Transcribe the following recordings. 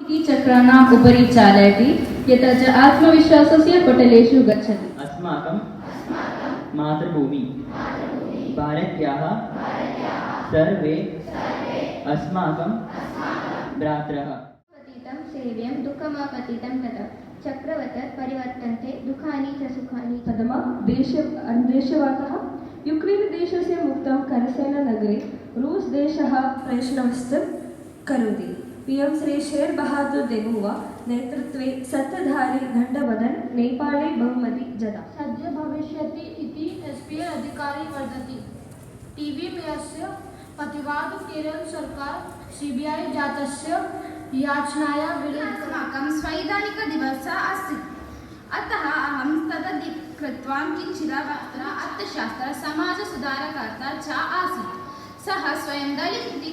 की चक्राणाम् उपरि चालयति यतः च आत्मविश्वासस्य पटलेषु गच्छति। अस्माकं मातृभूमि भारत्याः सर्वे अस्माकं भ्रातरः। पतितं सेव्यं दुःखमापतितं ततः चक्रवत् परिवर्तन्ते दुःखानि च सुखानि। देशवातः यूक्रेनदेशस्य मुक्तं करसेननगरे रूसदेशः प्रश्नश्च करोति। पीएम श्री शेर बहादुर देगुवा नेतृत्वे सत्ताधारी दण्डवदन नेपाले बहुमति जता। सद्य भविष्यति इति एसपी अधिकारी वदति। टीवी मेयस्य प्रतिवाद केरल सरकार सीबीआई जातस्य याचनाया विरुद्धम्। अस्माकं स्वैधानिकदिवसः अस्ति, अतः अहं तदधिकृत्वा किञ्चिदवत्र अर्थशास्त्र समाजसुधारकर्ता च आसीत्। सः स्वयं दलित इति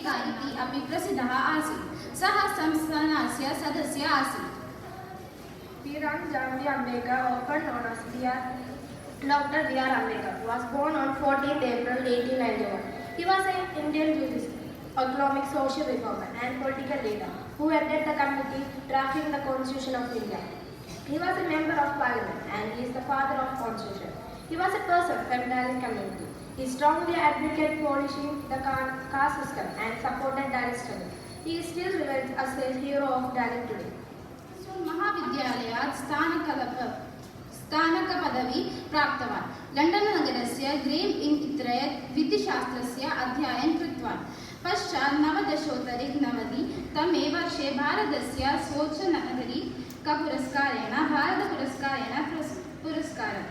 अपि प्रसिद्धः आसीत्। सः संस्थानस्य सदस्यः आसीत्। P.R. Ambedkar, often known as Dr. B.R. Ambedkar, was born on 14th April 1891. He was an Indian jurist, economic social reformer, and political leader who headed the committee drafting the Constitution of India. He was a member of Parliament and he is the father of Constitution. He was a person from Dalit community. He strongly advocated abolishing the caste system and supported Dalit struggle. He is still revered as a hero of Dalit today. महाविद्यालयात् स्नातकपदवी प्राप्तवान्। London नगरस्य ग्रेम् in इत्यत्र विधिशास्त्रस्य अध्ययनं कृतवान्। पश्चात् 1990तमे वर्षे भारतस्य स्वच्छनागरिकपुरस्कारेण पुरस्कारः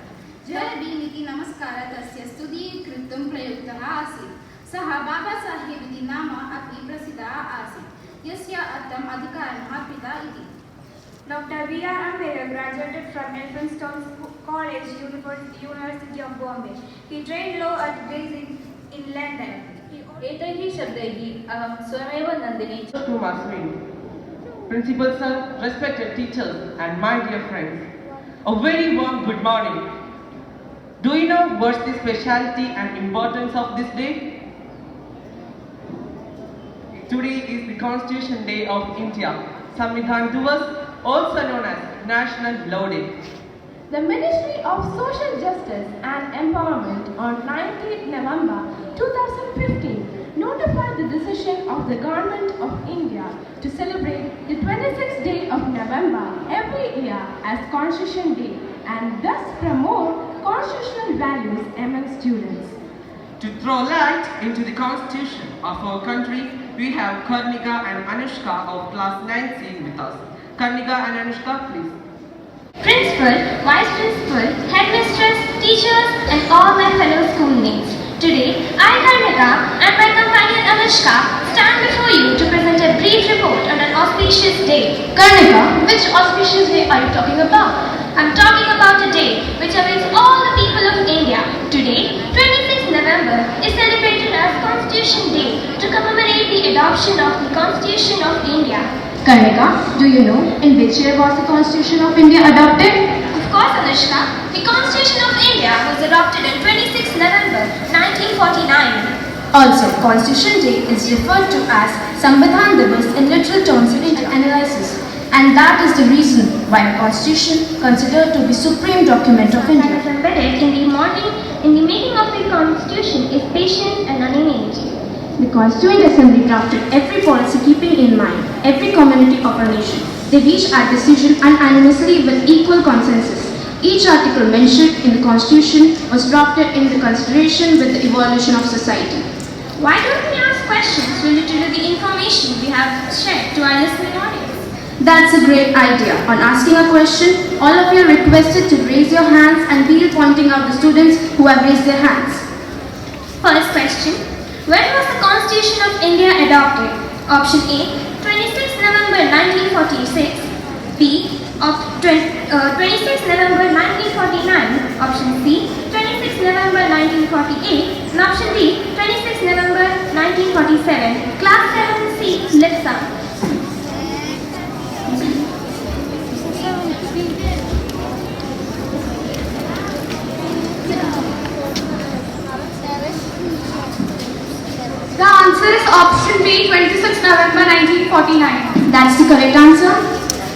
जयभीम इति नमस्कारः तस्य स्तुतीकर्तुं प्रयुक्तः आसीत्। सः बाबासाहेब इति नाम अपि प्रसिद्धः आसीत्, यस्य अर्थम् अधिकारिणः पिता इति। Dr. B.R. Ambedkar graduated from Elphinstone College, University of Bombay. He trained law at Basic in London. एतैः शब्दैः अहं स्वयमेव Nandini To Masmin, Principal Sir, respected teachers and my dear friends, a very warm good morning. Do you know what's the speciality and importance of this day? Today is the Constitution Day of India, Samvidhan Divas, also known as National Law Day. The Ministry of Social Justice and Empowerment on 19th November 2015 notified the decision of the Government of India to celebrate the 26th day of November every year as Constitution Day and thus promote constitutional values among students. To throw light into the constitution of our country, we have Karnika and Anushka of class 9C with us. Karnika and Anushka, please. Principal, Vice Principal, Headmistress, teachers and all my fellow schoolmates. Today, I, Karnika, and my companion Anushka stand before you to present a brief report on an auspicious day. Karnika, which auspicious day are you talking about? I'm talking about a day which awaits all the people of India. Today, 26th November, is celebrated as Constitution Day to commemorate the adoption of the Constitution of India. Karnika, do you know in which year was the Constitution of India adopted? Of course, Anushka. The Constitution of India was adopted on 26th November 1949. Also, Constitution Day is referred to as Samvidhan Divas in literal terms in Indian analysis. And that is the reason why the Constitution, considered to be supreme document of India, Embedded in the making of the Constitution is patient and unanimity. the Constituent Assembly drafted every policy keeping in mind every community of our nation. They reached a decision unanimously with equal consensus. Each article mentioned in the Constitution was drafted in the consideration with the evolution of society. Why don't we ask questions related to the information we have shared to our listening audience? That's a great idea. On asking a question, all of you are requested to raise your hands and we'll pointing out the students who have raised their hands. First question. When was the Constitution of India adopted? Option A, 26 November 1946. B, 26 November 1949. Option C, 26 November 1948. And option D, 26 November 1947. Class 7C, lips up. The answer is option B, 26 November 1949. That's the correct answer.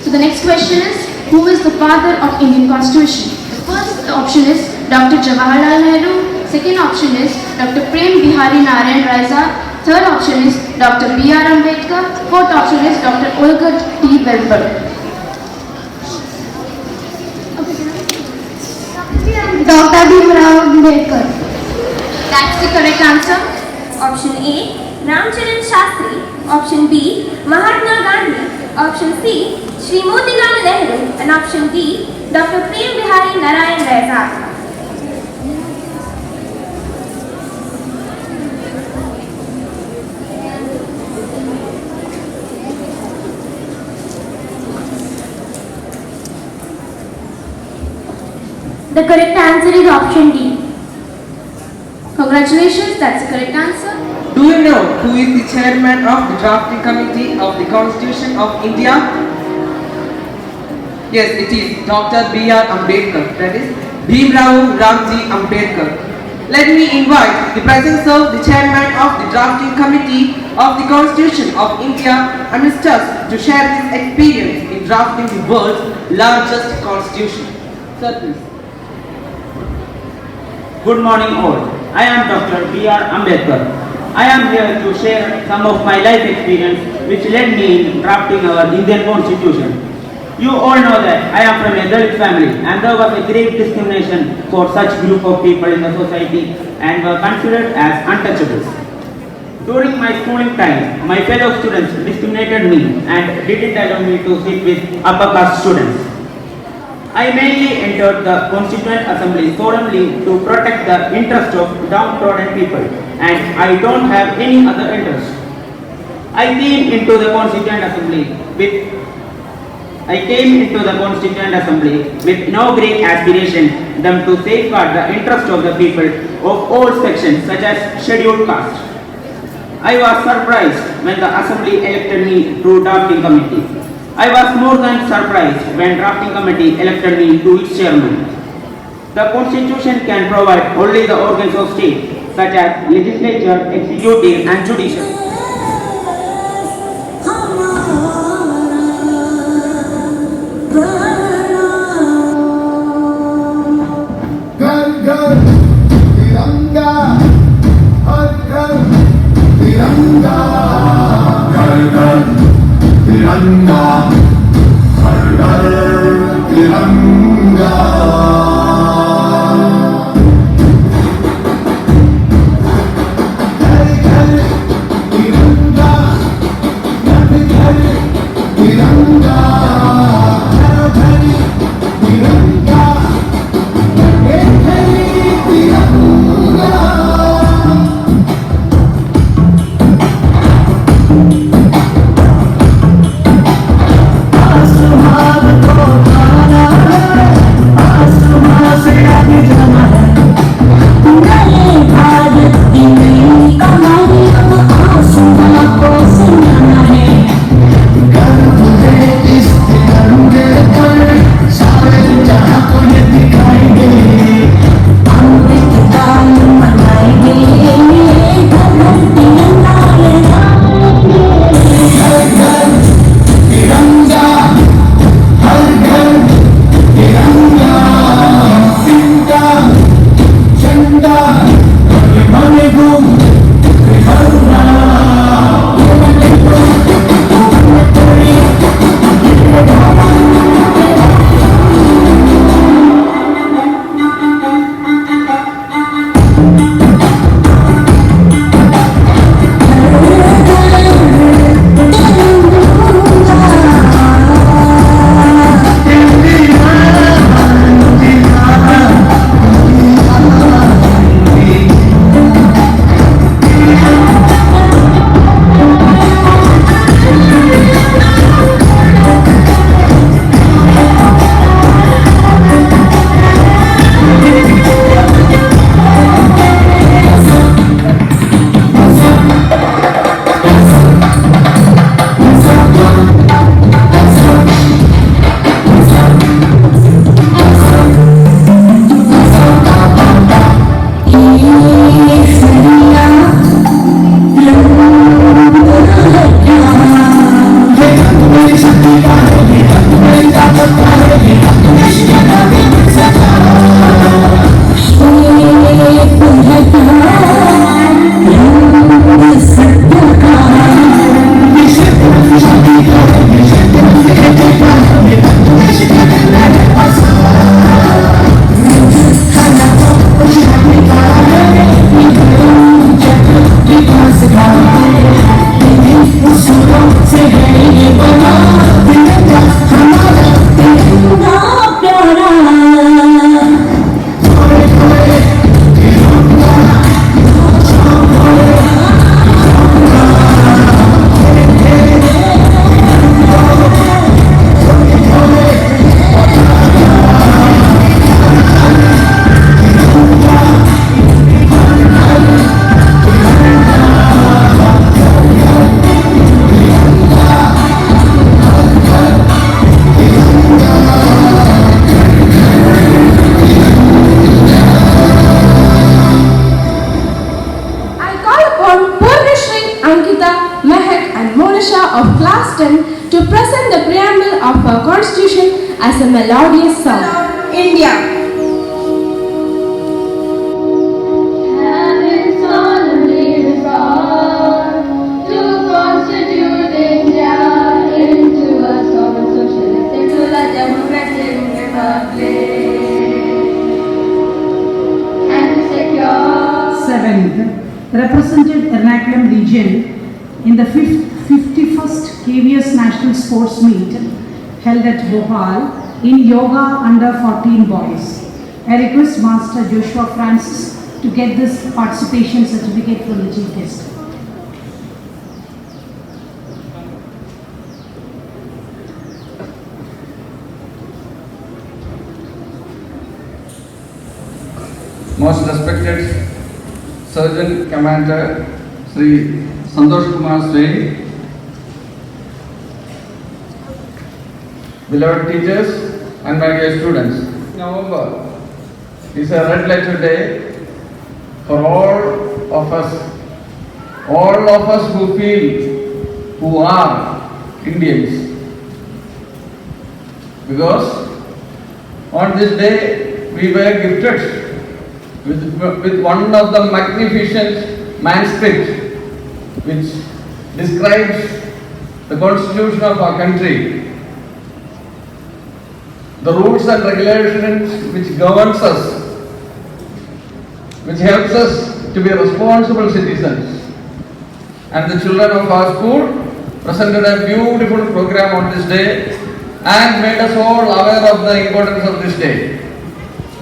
So the next question is, who is the father of Indian Constitution? The first option is Dr. Jawaharlal Nehru. Second option is Dr. Prem Bihari Narayan Raisa. Third option is Dr. B.R. Ambedkar. Fourth option is Dr. Olga T. Welper. Dr. B.R. Ambedkar. That's the correct answer. Option A, Ramcharan Shastri. Option B, Mahatma Gandhi. Option C, Shri Motilal Nehru. And option D, Dr. Prem Bihari Narayan Raisa. The correct answer is option D. Congratulations, that's the correct answer. Do you know who is the chairman of the drafting committee of the Constitution of India? Yes, it is Dr. B.R. Ambedkar. That is Bhimrao Ramji Ambedkar. Let me invite the presence of the chairman of the drafting committee of the Constitution of India amidst us to share his experience in drafting the world's largest constitution. Sir, please. Good morning all. I am Dr. B.R. Ambedkar. I am here to share some of my life experience which led me in drafting our Indian Constitution. You all know that I am from a Dalit family and there was a great discrimination for such group of people in the society and were considered as untouchables. During my schooling time, my fellow students discriminated me and didn't allow me to sit with upper caste students. I mainly entered the Constituent Assembly solely to protect the interest of downtrodden people, and I don't have any other interest. I came into the Constituent Assembly with no great aspiration than to safeguard the interest of the people of all sections such as scheduled caste. I was surprised when the Assembly elected me to drafting committee. I was more than surprised when drafting committee elected me to its chairman. The Constitution can provide only the organs of state such as legislature, executive and judicial. as a melodious song. India. Represented Ernakulam region in the 51st KVS National Sports Meet held at Bhopal in Yoga Under 14 Boys. I request Master Joshua Francis to get this participation certificate from the Chief Guest. Most respected Surgeon Commander Sri Santosh Kumar Sri, beloved teachers and my dear students, November is a red letter day for all of us who are Indians, because on this day we were gifted with one of the magnificent manuscript which describes the constitution of our country, the rules and regulations which governs us, which helps us to be responsible citizens. And the children of our school presented a beautiful program on this day and made us all aware of the importance of this day.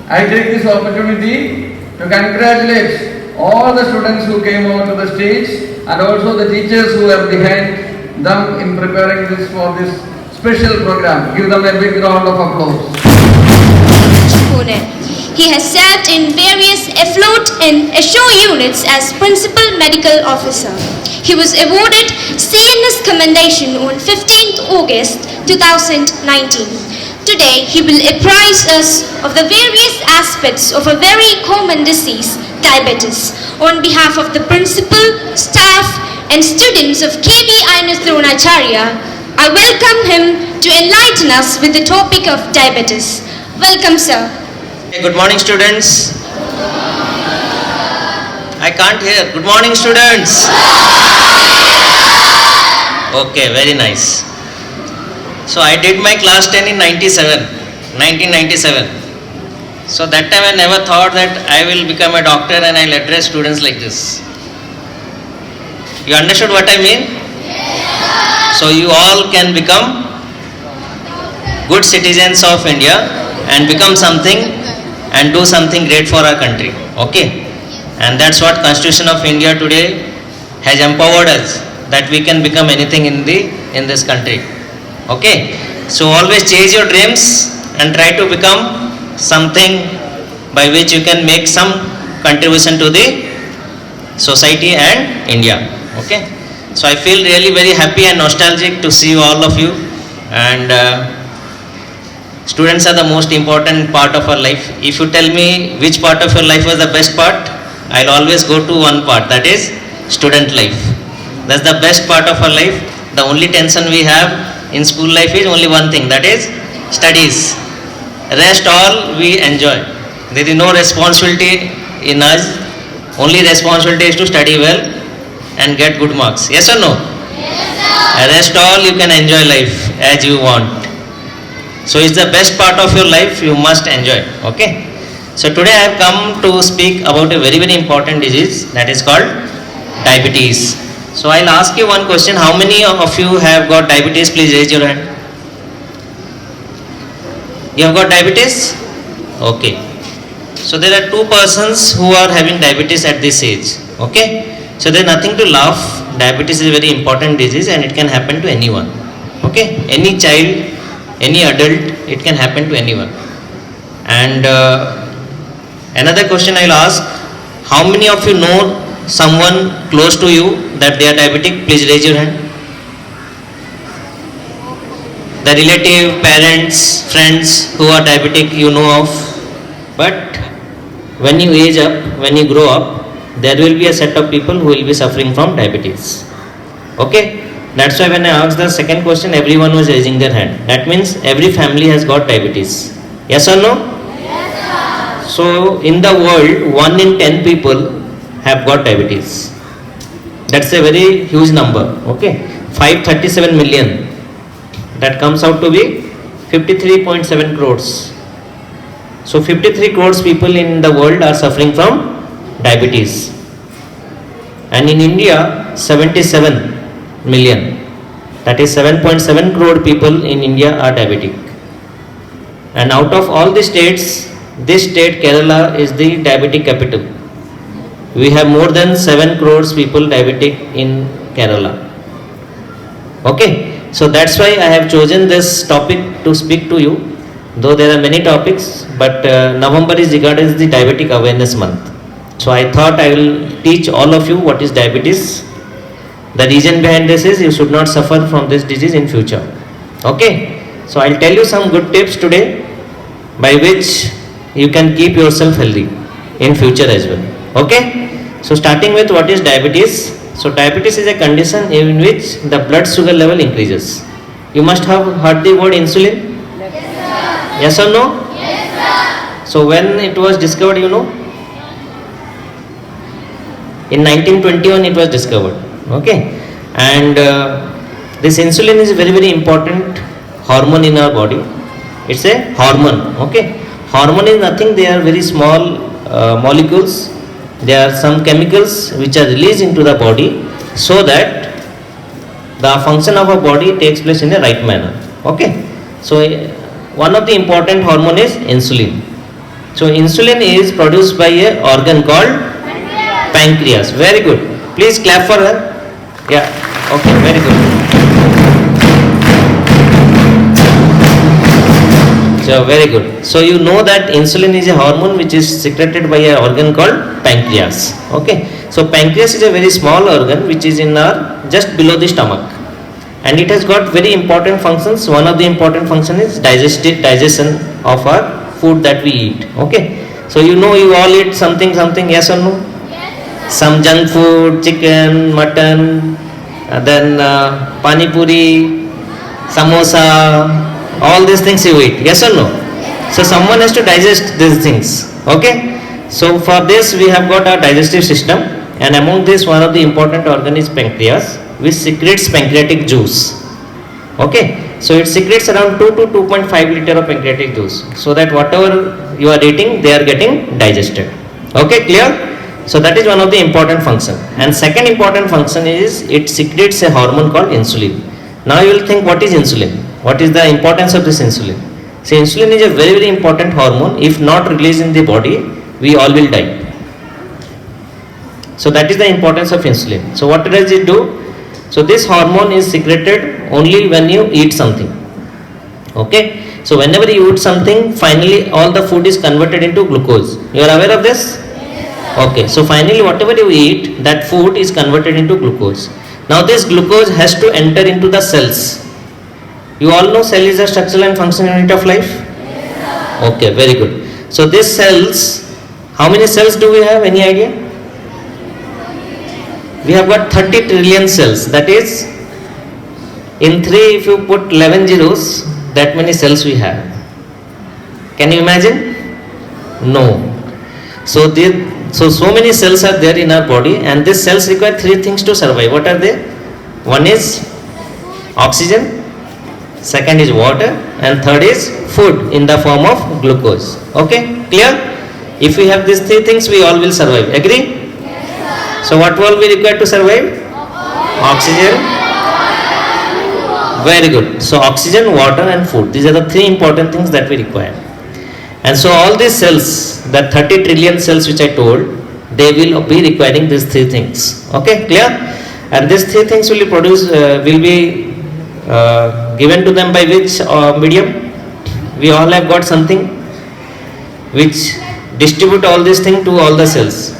I take this opportunity to congratulate all the students who came over to the stage and also the teachers who were behind them in preparing this for this special program. Give them a big round of applause. He has served in various afloat and ashore units as Principal Medical Officer. He was awarded CNS Commendation on 15th August 2019. Today, he will apprise us of the various aspects of a very common disease, diabetes. On behalf of the principal, staff and students of KV DRONACHARYA, I welcome him to enlighten us with the topic of diabetes. Welcome, sir. Good morning, students. I can't hear. Good morning, students. Okay, very nice. So I did my class 10 in 1997. So that time I never thought that I will become a doctor and I'll address students like this. You understood what I mean? So you all can become good citizens of India and become something and do something great for our country. Okay? And that's what Constitution of India today has empowered us, that we can become anything in this country. Okay, so always chase your dreams and try to become something by which you can make some contribution to the society and India. Okay, so I feel really very happy and nostalgic to see all of you, and students are the most important part of our life. If you tell me which part of your life was the best part, I'll always go to one part, that is student life. That's the best part of our life. The only tension we have in school life is only one thing, that is studies. Rest all we enjoy. There is no responsibility in us. Only responsibility is to study well and get good marks. Yes or no? Yes, rest all you can enjoy life as you want. So it's the best part of your life, you must enjoy. Okay. So today I have come to speak about a very important disease, that is called diabetes. So I'll ask you one question. How many of you have got diabetes? Please raise your hand. You have got diabetes? Okay. So there are two persons who are having diabetes at this age. Okay. So there's nothing to laugh. Diabetes is a very important disease and it can happen to anyone. Okay. Any child, any adult, it can happen to anyone. And another question I'll ask. How many of you know someone close to you that they are diabetic? Please raise your hand. The relative, parents, friends who are diabetic you know of. But when you age up, when you grow up, there will be a set of people who will be suffering from diabetes. Okay? That's why when I asked the second question, everyone was raising their hand. That means every family has got diabetes. Yes or no? Yes, sir. So in the world, 1 in 10 people have got diabetes. That's a very huge number. Okay, 537 million. That comes out to be 53.7 crores. So 53 crores people in the world are suffering from diabetes. And in India, 77 million. That is 7.7 crore people in India are diabetic. And out of all the states, this state Kerala is the diabetic capital. We have more than 7 crores people diabetic in Kerala. Okay, so that's why I have chosen this topic to speak to you. Though there are many topics, but November is regarded as the Diabetic Awareness Month. So I thought I will teach all of you what is diabetes. The reason behind this is you should not suffer from this disease in future. Okay, so I'll tell you some good tips today by which you can keep yourself healthy in future as well. Okay, so starting with what is diabetes. So diabetes is a condition in which the blood sugar level increases. You must have heard the word insulin. Yes or no? Yes, sir. So when it was discovered, you know? In 1921 it was discovered. Okay. And this insulin is a very, very important hormone in our body. It's a hormone. Okay. Hormone is nothing. They are very small molecules. There are some chemicals which are released into the body so that the function of our body takes place in the right manner. Okay. So one of the important hormone is insulin. So insulin is produced by a organ called pancreas. Very good. Please clap for her. Yeah. Okay. Very good. So very good. So you know that insulin is a hormone which is secreted by an organ called pancreas. Okay. So pancreas is a very small organ which is in our just below the stomach. And it has got very important functions. One of the important function is digestion of our food that we eat. Okay. So you know you all eat something, yes or no? Yes. Some junk food, chicken, mutton, then pani puri, samosa, all these things you eat. Yes or no? Yes. So someone has to digest these things. Okay. So for this we have got our digestive system, and among this one of the important organ is pancreas, which secretes pancreatic juice. Okay, so it secretes around 2 to 2.5 liter of pancreatic juice, so that whatever you are eating, they are getting digested. Okay, clear? So that is one of the important function. And second important function is it secretes a hormone called insulin. Now you will think, what is insulin? What is the importance of this insulin? So insulin is a very, very important hormone. If not released in the body, we all will die. So that is the importance of insulin. So what does it do? So this hormone is secreted only when you eat something. Okay. So whenever you eat something, finally all the food is converted into glucose. You are aware of this? Yes, okay. So finally whatever you eat, that food is converted into glucose. Now this glucose has to enter into the cells. You all know cell is a structural and functional unit of life? Yes, okay, very good. So these cells, how many cells do we have? Any idea? We have got 30 trillion cells. That is, in 3 if you put 11 zeros, that many cells we have. Can you imagine? No. So many cells are there in our body, and these cells require 3 things to survive. What are they? One is oxygen, second is water, and third is food in the form of glucose. Okay, clear? If we have these 3 things, we all will survive. Agree? So what will we require to survive? Oxygen. Very good. So oxygen, water and food. These are the 3 important things that we require. And so all these cells, the 30 trillion cells which I told, they will be requiring these 3 things. Okay, clear? And these 3 things will be produced, will be given to them by which medium? We all have got something which distribute all these things to all the cells.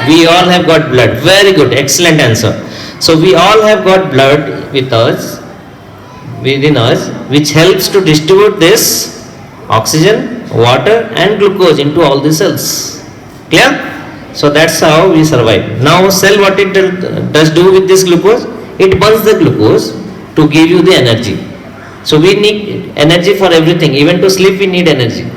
We all have got blood. Very good. Excellent answer. So we all have got blood with us, within us, which helps to distribute this oxygen, water and glucose into all the cells. Clear? So that's how we survive. Now cell, what it does do with this glucose? it burns the glucose to give you the energy. So we need energy for everything, even to sleep we need energy.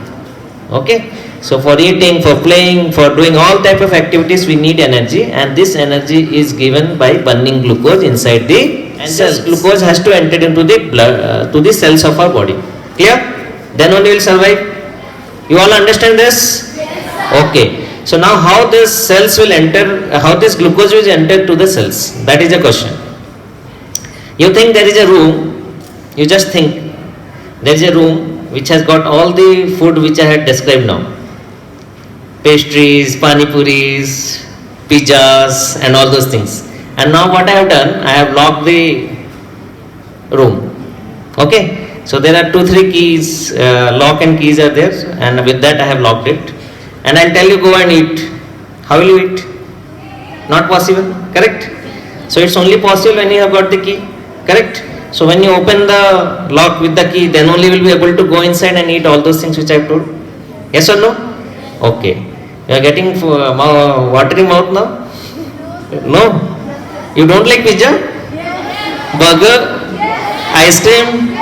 Okay? So for eating, for playing, for doing all type of activities we need energy, and this energy is given by burning glucose inside the cells. Glucose has to enter into the blood, to the cells of our body. Clear? Then only we will survive. You all understand this? Yes, okay. So now how this cells will enter, how this glucose will enter to the cells? That is the question. You think there is a room, you just think there is a room which has got all the food which I had described now. Pastries, pani puris, pizzas and all those things. And now what I have done, I have locked the room. Okay. So there are 2-3 keys, lock and keys are there, and with that I have locked it. And I'll tell you go and eat. How will you eat? Not possible, correct? So it's only possible when you have got the key, correct? So when you open the lock with the key, then only will be able to go inside and eat all those things which I have told. Yes or no? Okay. You are getting watery mouth now? No? You don't like pizza? Burger? Ice cream?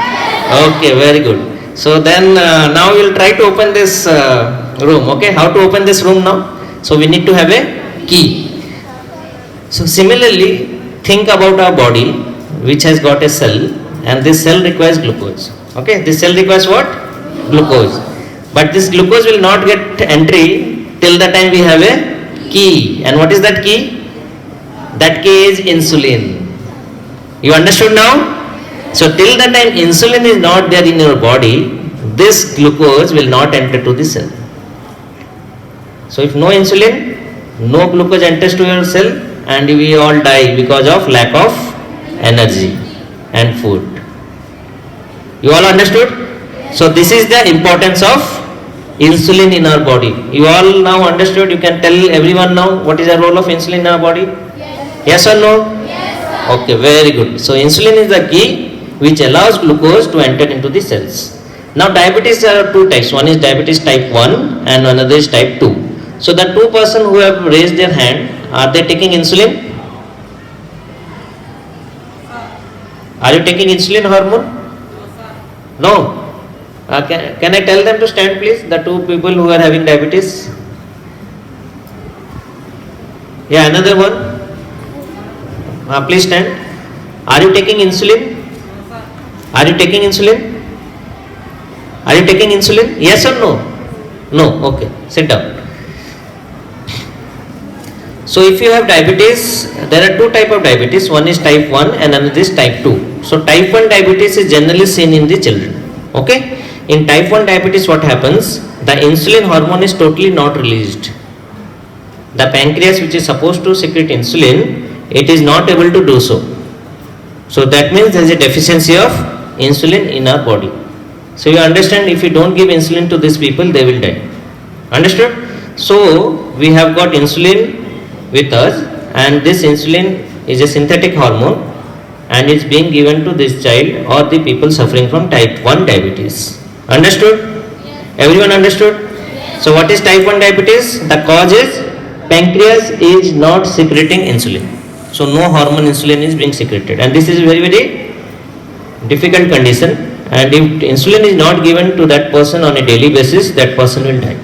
Okay, very good. So then now we will try to open this room. Okay, how to open this room now? So we need to have a key. So similarly, think about our body which has got a cell, and this cell requires glucose. Okay, this cell requires what? Glucose. But this glucose will not get entry till the time we have a key. And what is that key? That key is insulin. You understood now? So till the time insulin is not there in your body, this glucose will not enter to the cell. So if no insulin, no glucose enters to your cell, and we all die because of lack of energy and food. You all understood? So this is the importance of insulin in our body. You all now understood? You can tell everyone now what is the role of insulin in our body? Yes or no? Yes, sir. Okay, very good. So insulin is the key which allows glucose to enter into the cells. Now diabetes, there are 2 types. One is diabetes type 1 and another is type 2. So the 2 persons who have raised their hand, are they taking insulin? Are you taking insulin hormone? No. Can I tell them to stand please? The 2 people who are having diabetes. Yeah, another one. Please stand. Are you taking insulin? Are you taking insulin? Are you taking insulin? Yes or no? No. Okay. Sit down. So if you have diabetes, there are 2 types of diabetes. One is type 1 and another is type 2. So type 1 diabetes is generally seen in the children. Okay. In type 1 diabetes what happens? The insulin hormone is totally not released. The pancreas which is supposed to secrete insulin, it is not able to do so. So that means there is a deficiency of insulin in our body. So you understand, if you don't give insulin to these people, they will die. Understood? So we have got insulin with us, and this insulin is a synthetic hormone and is being given to this child or the people suffering from type 1 diabetes. Understood? Yes. Everyone understood? Yes. So what is type 1 diabetes? The cause is pancreas is not secreting insulin. So no hormone insulin is being secreted, and this is very, very difficult condition, and if insulin is not given to that person on a daily basis, that person will die.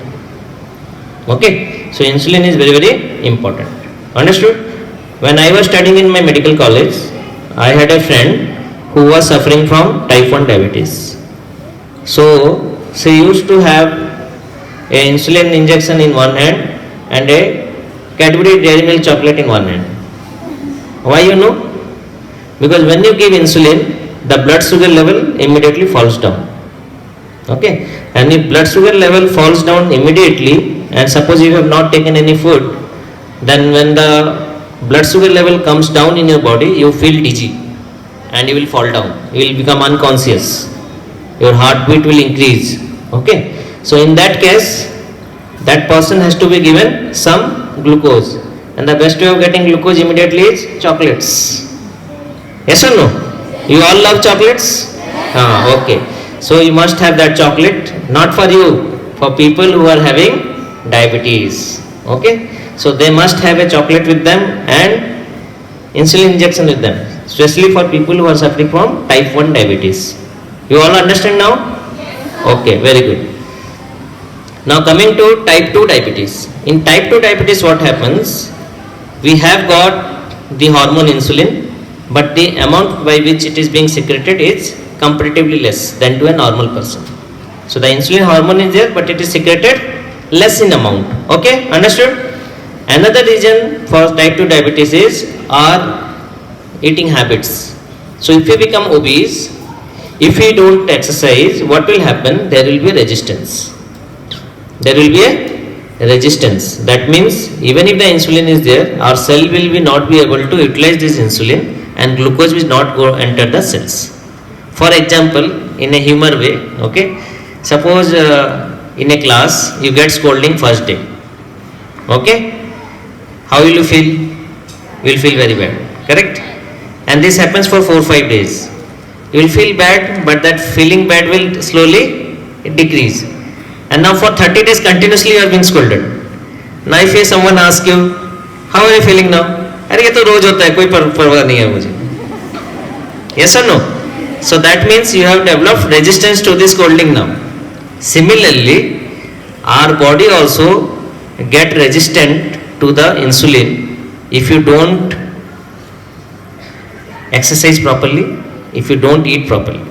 Okay, so insulin is very, very important. Understood? When I was studying in my medical college, I had a friend who was suffering from type 1 diabetes. So she used to have a insulin injection in one hand and a Cadbury Dairy Milk chocolate in one hand. Why you know? Because when you give insulin, the blood sugar level immediately falls down. Okay, and if blood sugar level falls down immediately, and suppose you have not taken any food, then when the blood sugar level comes down in your body, you feel dizzy and you will fall down. You will become unconscious. Your heartbeat will increase. Okay, so in that case, that person has to be given some glucose, and the best way of getting glucose immediately is chocolates. Yes or no? You all love chocolates? Okay. So you must have that chocolate, not for you, for people who are having diabetes. Okay. So they must have a chocolate with them and insulin injection with them. especially for people who are suffering from type 1 diabetes. You all understand now? Okay, very good. Now coming to type 2 diabetes. In type 2 diabetes what happens? We have got the hormone insulin, but the amount by which it is being secreted is comparatively less than to a normal person. So the insulin hormone is there, but it is secreted less in amount. Okay, understood? Another reason for type 2 diabetes is our eating habits. So if we become obese, if we don't exercise, what will happen? There will be resistance. There will be a resistance. That means even if the insulin is there, our cell will not be able to utilize this insulin and glucose will not go enter the cells. For example, in a humor way, okay, suppose in a class you get scolding first day, okay, how will you feel? You will feel very bad, correct? And this happens for 4-5 days. You will feel bad, but that feeling bad will slowly decrease. And now for 30 days continuously you are being scolded. Now if someone asks you, how are you feeling now? अरे ये तो रोज होता है, कोई परवाह नहीं है मुझे. Yes or no? So that means you have developed resistance to this scolding now. Similarly, our body also get resistant to the insulin if you don't exercise properly, if you don't eat properly.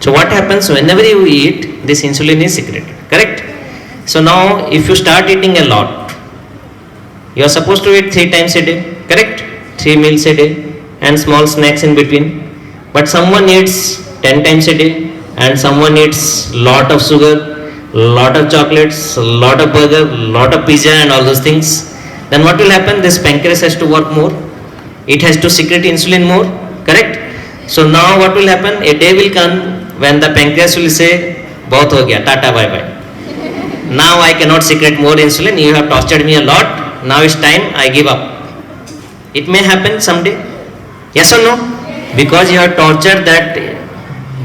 So what happens whenever you eat, this insulin is secreted, correct? So now if you start eating a lot, you are supposed to eat 3 times a day, correct? 3 meals a day and small snacks in between. But someone eats 10 times a day and someone eats lot of sugar, lot of chocolates, lot of burger, lot of pizza and all those things. Then what will happen? This pancreas has to work more. It has to secrete insulin more, correct? So now what will happen? A day will come when the pancreas will say, "Bahut ho gaya, tata bye bye. Now I cannot secrete more insulin. You have tortured me a lot. Now it's time I give up." It may happen someday. Yes or no? Because you have tortured that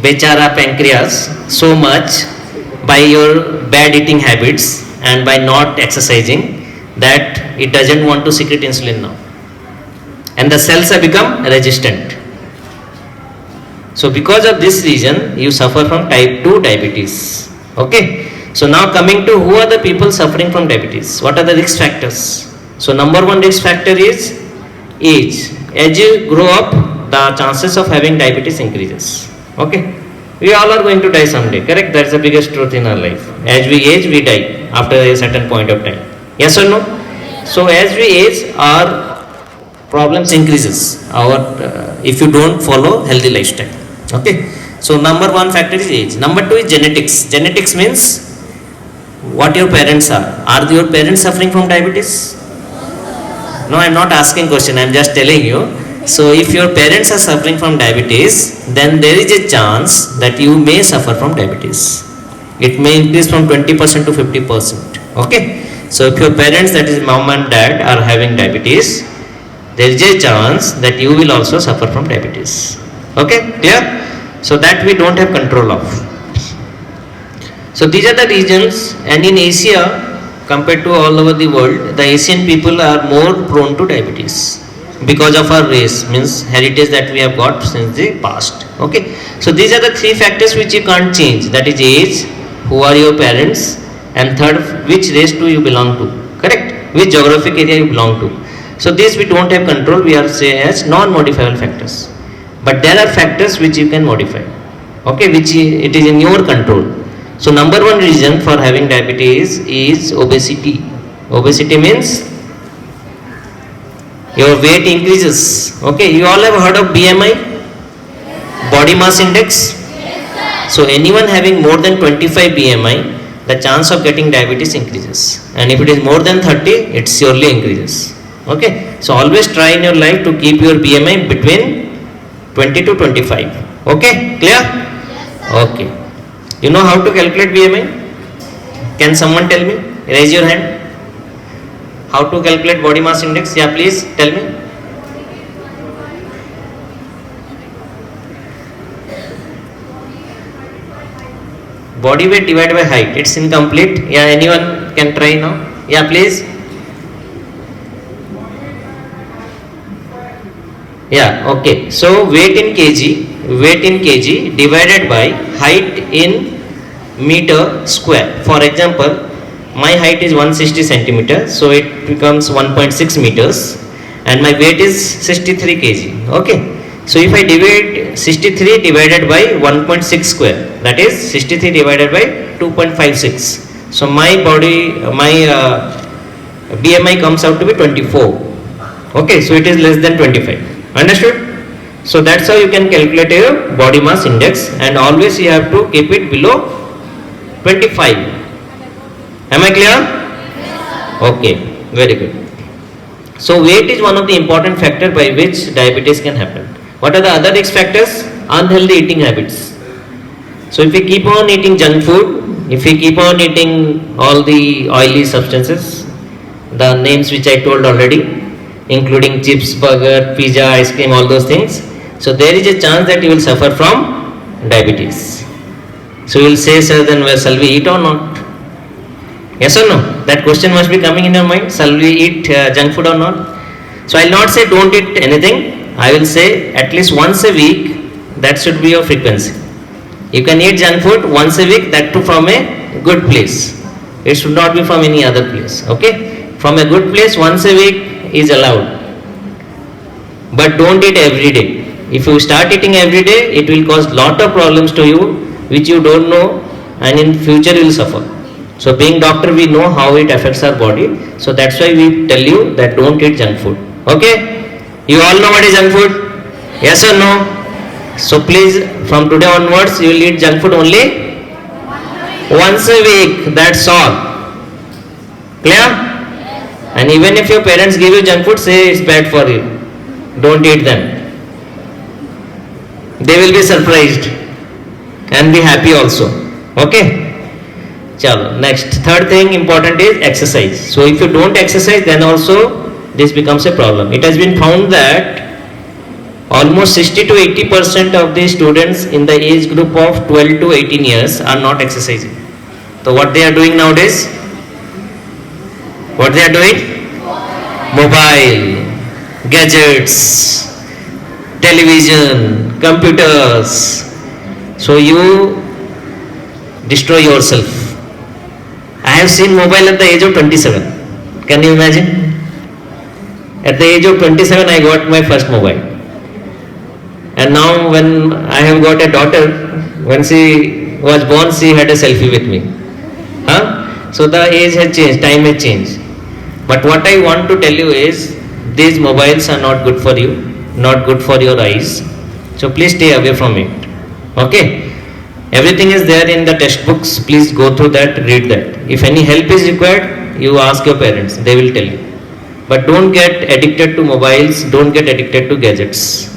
bechara pancreas so much by your bad eating habits and by not exercising that it doesn't want to secrete insulin now. And the cells have become resistant. So because of this reason, you suffer from type 2 diabetes. Okay. So now coming to who are the people suffering from diabetes? What are the risk factors? So number 1 risk factor is age. As you grow up, the chances of having diabetes increases. Okay. We all are going to die someday, correct? That's the biggest truth in our life. As we age, we die after a certain point of time. Yes or no? So as we age, our problems increases. If you don't follow healthy lifestyle. Okay. So number 1 factor is age. Number 2 is genetics. Genetics means what your parents are. Are your parents suffering from diabetes? No, I am not asking question. I am just telling you. So if your parents are suffering from diabetes, then there is a chance that you may suffer from diabetes. It may increase from 20% to 50%. Okay. So if your parents, that is mom and dad, are having diabetes, there is a chance that you will also suffer from diabetes. Okay, clear? So that we don't have control of. So these are the regions, and in Asia compared to all over the world, the Asian people are more prone to diabetes because of our race, means heritage that we have got since the past. Okay, so these are the 3 factors which you can't change, that is age, who are your parents, and third, which race do you belong to, correct? Which geographic area you belong to. So these we don't have control, we are say as non-modifiable factors. But there are factors which you can modify, okay, which it is in your control. So number 1 reason for having diabetes is obesity. Obesity means your weight increases. Okay, you all have heard of BMI? Body mass index? So anyone having more than 25 BMI, the chance of getting diabetes increases. And if it is more than 30, it surely increases. Okay, so always try in your life to keep your BMI between 20 to 25. Okay, clear? Okay. You know how to calculate BMI? Can someone tell me? Raise your hand. How to calculate body mass index? Yeah, please tell me. Body weight divided by height. It's incomplete. Yeah, anyone can try now? Yeah, please. Yeah, okay. So weight in kg divided by height in meter square. For example, my height is 160 centimeters, so it becomes 1.6 meters, and my weight is 63 kg. Okay. So if I divide 63 divided by 1.6 square, that is 63 divided by 2.56. So my BMI comes out to be 24. Okay, so it is less than 25. Understood? So that's how you can calculate your body mass index, and always you have to keep it below 25. Am I clear? Okay, very good. So weight is one of the important factors by which diabetes can happen. What are the other risk factors? Unhealthy eating habits. So if we keep on eating junk food, if we keep on eating all the oily substances, the names which I told already, including chips, burger, pizza, ice cream, all those things, so there is a chance that you will suffer from diabetes. So you will say, sir, then shall we eat or not? Yes or no? That question must be coming in your mind. Shall we eat junk food or not? So I will not say don't eat anything. I will say at least once a week, that should be your frequency. You can eat junk food once a week, that too from a good place. It should not be from any other place. Okay? From a good place, once a week is allowed. But don't eat every day. If you start eating every day, it will cause lot of problems to you which you don't know, and in future you will suffer. So being doctor, we know how it affects our body. So that's why we tell you that don't eat junk food. Okay? You all know what is junk food? Yes or no? So please, from today onwards, you will eat junk food only once a week. That's all. Clear? And even if your parents give you junk food, say it's bad for you. Don't eat them. They will be surprised and be happy also. Okay? Chalo. Next, third thing important is exercise. So if you don't exercise, then also this becomes a problem. It has been found that almost 60 to 80% of the students in the age group of 12 to 18 years are not exercising. So what they are doing nowadays? What they are doing? Mobile, gadgets, television, computers. So you destroy yourself. I have seen mobile at the age of 27. Can you imagine? At the age of 27, I got my first mobile. And now when I have got a daughter, when she was born, she had a selfie with me. Huh? So the age has changed, time has changed. But what I want to tell you is, these mobiles are not good for you, not good for your eyes. So please stay away from it. Okay? Everything is there in the textbooks. Please go through that, read that. If any help is required, you ask your parents, they will tell you. But don't get addicted to mobiles, don't get addicted to gadgets.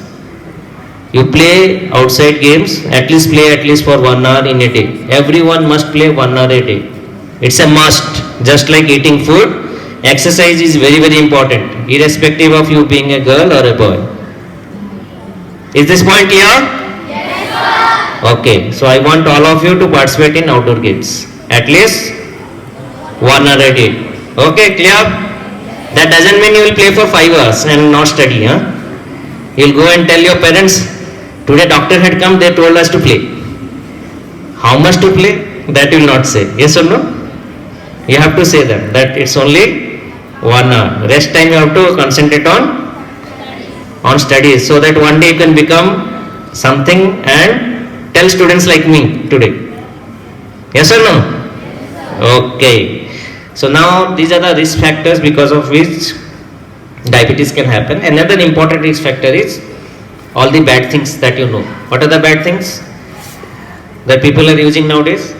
You play outside games, at least play at least for 1 hour in a day. Everyone must play 1 hour a day. It's a must. Just like eating food, exercise is very, very important, irrespective of you being a girl or a boy. Is this point clear? Yes, sir. Okay, so I want all of you to participate in outdoor games. At least 1 hour a day. Okay, clear? That doesn't mean you will play for 5 hours and not study. You will go and tell your parents, today doctor had come, they told us to play. How much to play? That you will not say. Yes or no? You have to say that it's only 1 hour. Rest time you have to concentrate on studies, so that one day you can become something and tell students like me today. Yes or no? Okay. So now these are the risk factors because of which diabetes can happen. Another important risk factor is all the bad things that you know. What are the bad things that people are using nowadays?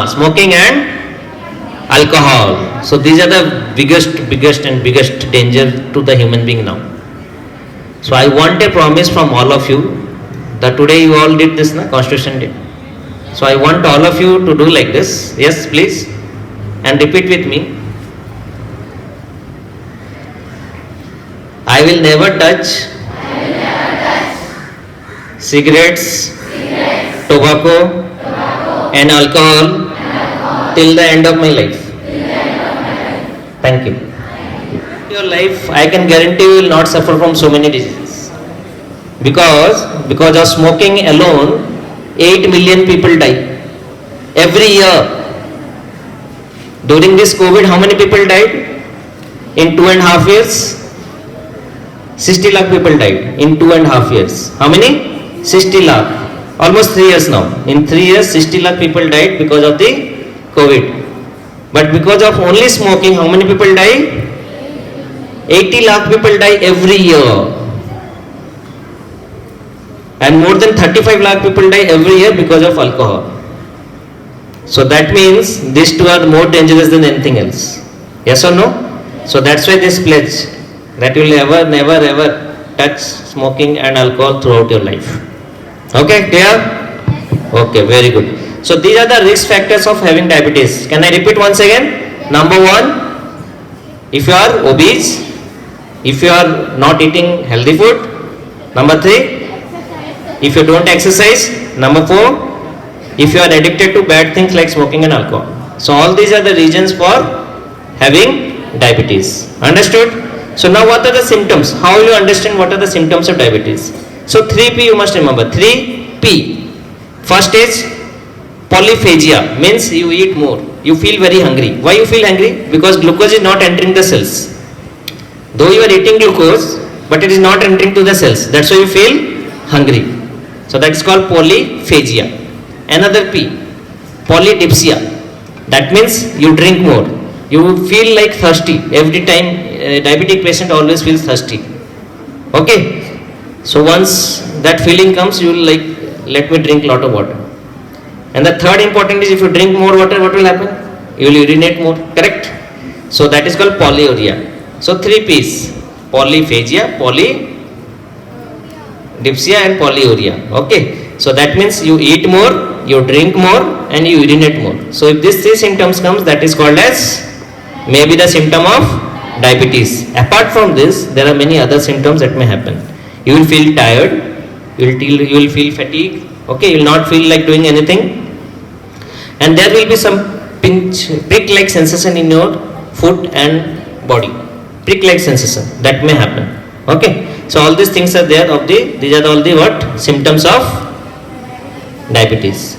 Smoking and alcohol. So these are the biggest danger to the human being now. So I want a promise from all of you that today you all did this, Constitution Day. So I want all of you to do like this. Yes, please. And repeat with me. I will never touch cigarettes, tobacco, and alcohol till the end of my life. Thank you. throughout your life, I can guarantee you will not suffer from so many diseases. Because of smoking alone, 8 million people die every year. During this COVID, how many people died? In 2.5 years, 60 lakh people died in 2.5 years. How many? 60 lakh. Almost 3 years now. In 3 years, 60 lakh people died because of the COVID. But because of only smoking, how many people die? 80 lakh people die every year. And more than 35 lakh people die every year because of alcohol. So that means these two are more dangerous than anything else. Yes or no? So that's why this pledge that you will never ever touch smoking and alcohol throughout your life. Okay, clear? Okay, very good. So these are the risk factors of having diabetes. Can I repeat once again? Number 1, if you are obese, if you are not eating healthy food. Number 3, if you don't exercise. Number 4, if you are addicted to bad things like smoking and alcohol. So all these are the reasons for having diabetes. Understood? So now what are the symptoms? How will you understand what are the symptoms of diabetes? So 3P you must remember. 3P. First is polyphagia, means you eat more. You feel very hungry. Why you feel hungry? Because glucose is not entering the cells. Though you are eating glucose, but it is not entering to the cells. That's why you feel hungry. So that is called polyphagia. Another P, polydipsia. That means you drink more. You feel like thirsty. Every time a diabetic patient always feels thirsty. Okay. So once that feeling comes, you will like, let me drink lot of water. And the third important is if you drink more water, what will happen? You will urinate more. Correct? So that is called polyuria. So 3 P's. Polyphagia, polydipsia and polyuria. Okay. So that means you eat more, you drink more and you urinate more. So if these 3 symptoms comes, that is called as maybe the symptom of diabetes. Apart from this, there are many other symptoms that may happen. You will feel tired, you will feel fatigue, okay, you will not feel like doing anything, and there will be some prick-like sensation in your foot and body. Prick-like sensation that may happen. Okay, so all these things are there these are all the what? Symptoms of diabetes.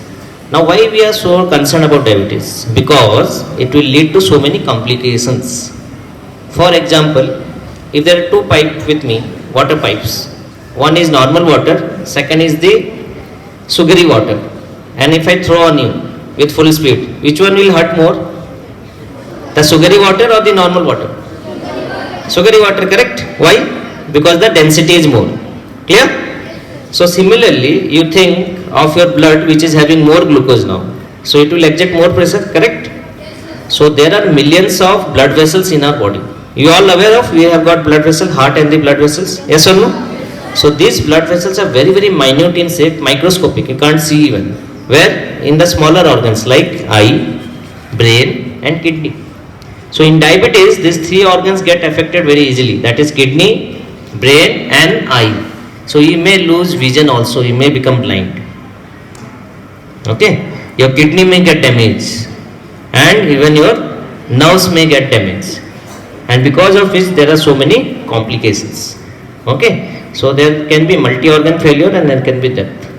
Now why we are so concerned about diabetes? Because it will lead to so many complications. For example, if there are 2 pipes with me, water pipes, one is normal water, second is the sugary water, and if I throw on you with full speed, which one will hurt more? The sugary water or the normal water? Sugary water, correct? Why? Because the density is more. Clear? So similarly, you think of your blood which is having more glucose now. So it will exert more pressure, correct? So there are millions of blood vessels in our body. You all aware of we have got blood vessel, heart and the blood vessels? Yes or no? So these blood vessels are very minute in shape, microscopic. You can't see even. Where? In the smaller organs like eye, brain and kidney. So in diabetes, these 3 organs get affected very easily. That is kidney, brain and eye. So you may lose vision also, you may become blind. Okay, your kidney may get damaged and even your nerves may get damaged, and because of which there are so many complications. Okay, so there can be multi-organ failure and there can be death.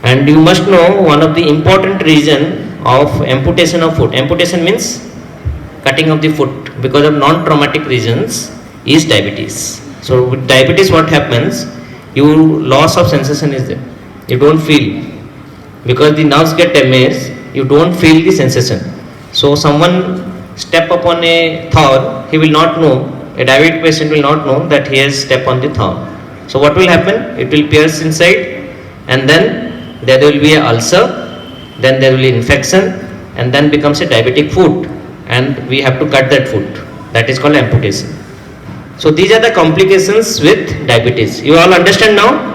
And you must know one of the important reason of amputation of foot. Amputation means cutting of the foot because of non-traumatic reasons is diabetes. So with diabetes what happens? Loss of sensation is there. You don't feel. Because the nerves get damaged, you don't feel the sensation. So someone step upon a thorn, he will not know, a diabetic patient will not know that he has stepped on the thorn. So what will happen? It will pierce inside and then there will be an ulcer, then there will be infection and then becomes a diabetic foot and we have to cut that foot. That is called amputation. So these are the complications with diabetes. You all understand now?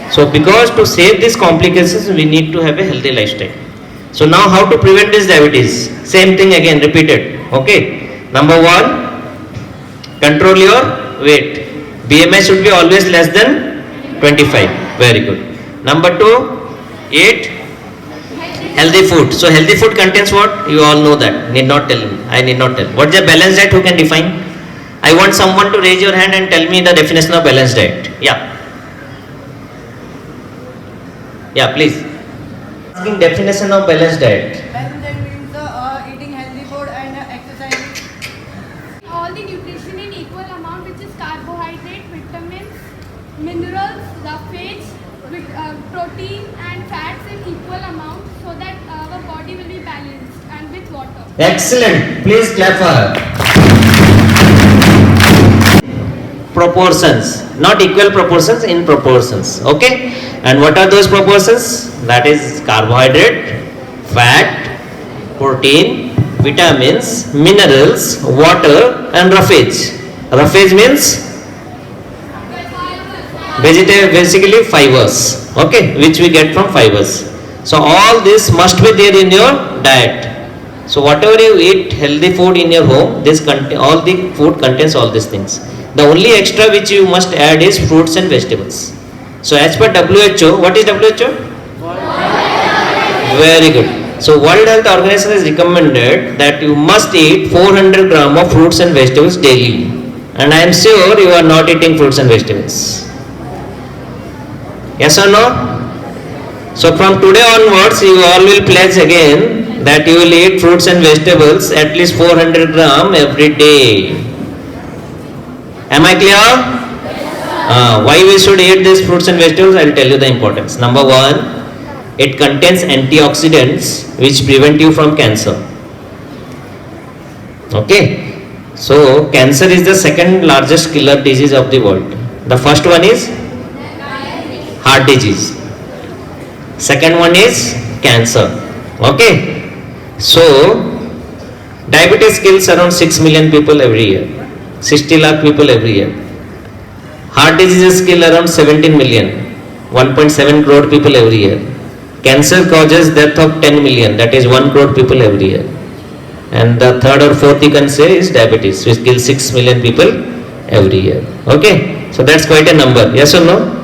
So because to save these complications, we need to have a healthy lifestyle. So now how to prevent this diabetes? Same thing again, repeated. Okay. Number 1, control your weight. BMI should be always less than 25. Very good. Number 2, eat healthy food. So healthy food contains what? You all know that. Need not tell me. I need not tell. What is a balanced diet? Who can define? I want someone to raise your hand and tell me the definition of balanced diet. Yeah. Yeah, please. Asking definition of balanced diet. Balanced diet means eating healthy food and exercising. All the nutrition in equal amount, which is carbohydrate, vitamins, minerals, the fats, with protein and fats in equal amount, so that our body will be balanced, and with water. Excellent. Please clap for her. Proportions, not equal proportions, in proportions. Okay. And what are those proportions? That is carbohydrate, fat, protein, vitamins, minerals, water, and roughage. Roughage means basically fibers. Okay, which we get from fibers. So all this must be there in your diet. So whatever you eat, healthy food in your home, all the food contains all these things. The only extra which you must add is fruits and vegetables. So as per WHO, what is WHO? Very good. So World Health Organization has recommended that you must eat 400 gram of fruits and vegetables daily. And I am sure you are not eating fruits and vegetables. Yes or no? So from today onwards, you all will pledge again that you will eat fruits and vegetables at least 400 gram every day. Am I clear? Why we should eat these fruits and vegetables? I will tell you the importance. Number one, it contains antioxidants which prevent you from cancer. Okay. So cancer is the second largest killer disease of the world. The first one is heart disease. Second one is cancer. Okay. So diabetes kills around 6 million people every year. 60 lakh people every year. Heart diseases kill around 17 million. 1.7 crore people every year. Cancer causes death of 10 million. That is 1 crore people every year. And the third or fourth you can say is diabetes, which kills 6 million people every year. Okay. So that's quite a number. Yes or no?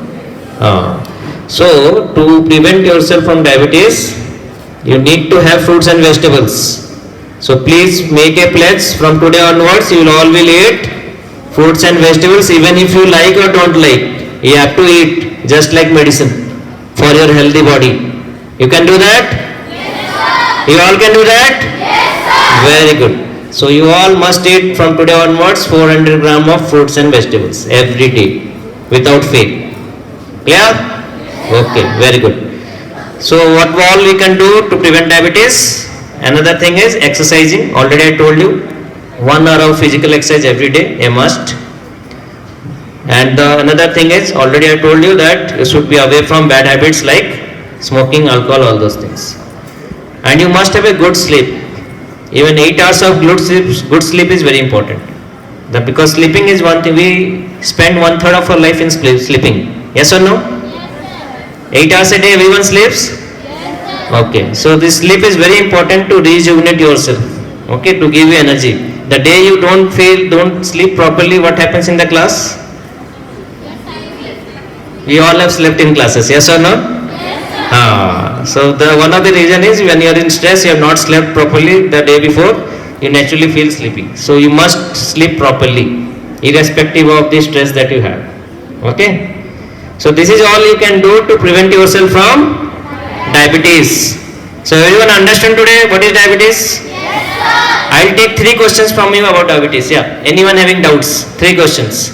So to prevent yourself from diabetes, you need to have fruits and vegetables. So please make a pledge from today onwards, you will all will eat fruits and vegetables even if you like or don't like. You have to eat just like medicine for your healthy body. You can do that? Yes, sir. You all can do that? Yes, sir. Very good. So you all must eat from today onwards 400 gram of fruits and vegetables every day without fail. Clear? Okay, very good. So what all we can do to prevent diabetes? Another thing is exercising. Already I told you, 1 hour of physical exercise every day, a must. And another thing is, already I told you that you should be away from bad habits like smoking, alcohol, all those things. And you must have a good sleep. Even 8 hours of good sleep is very important. Because sleeping is one thing, we spend 1/3 of our life in sleeping. Yes or no? 8 hours a day everyone sleeps? Okay, so this sleep is very important to rejuvenate yourself. Okay, to give you energy. The day you don't sleep properly, what happens in the class? We all have slept in classes, yes or no? So one of the reason is when you are in stress, you have not slept properly the day before, you naturally feel sleepy. So you must sleep properly, irrespective of the stress that you have. Okay? So this is all you can do to prevent yourself from diabetes. So everyone understand today what is diabetes? Yes, sir. I'll take 3 questions from you about diabetes. Yeah. Anyone having doubts? 3 questions.